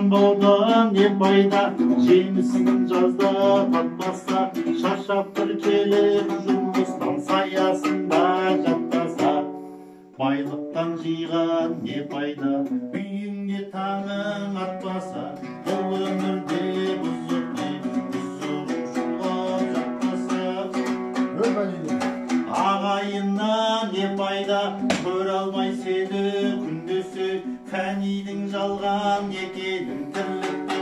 жамбаудан не пайда, жемісін жазда татпаса, шаршап бір келіп жұмыстан саясында жаттаса. Байлықтан жиған не пайда, үйіңде таңың атпаса, бұл өмірде бұзық шулап жатпаса. Ағайыннан не пайда, көре алмай сені күндесі, фәнидің жалған екенін тірлікте